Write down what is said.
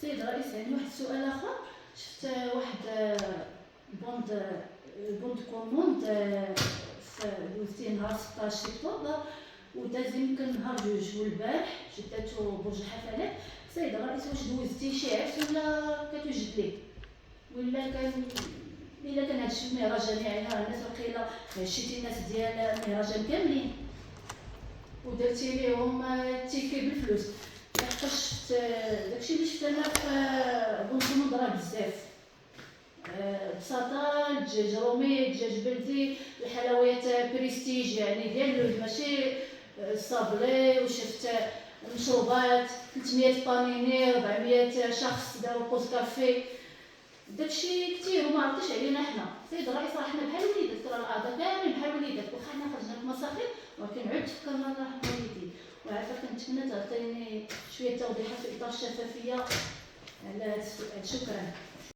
سيد الرئيس، يعني واحد السؤال اخر. شفت واحد بوند كوموند دوزتي نهار 16 اكتوبر وداز يمكن نهار جوج، والبارح جداتو برج الحفلات. سيد الرئيس، واش دوزتي شي عرس ولا كتوجد ليه، ولا كان الا كان هادشي المهرجان يعني الناس وقيله شتي الناس ديال المهرجان كاملين ودرتي ليهم التيكي بالفلوس؟ لحقاش شفت داكشي اللي شفت انا في بونكوموند راه بزاف. بساطه الدجاج رومي، الدجاج بلدي، الحلويات بريستيج يعني ديال اللوز ماشي صابلي، وشفت المشروبات 300 بانيني، 400 شخص داروا بوز كافي. داكشي كثير وما عرفتش علينا حنا. سيد الرئيس، راه حنا بحال وليدك، راه الاعضاء كاملين بحال وليدك، واخا حنا خرجنا في مساخير ولكن عاد تفكرنا راه حنا وليدين. وعارفه كنتمنى تعطيني شويه توضيحات في اطار الشفافيه على هذا السؤال. شكرا.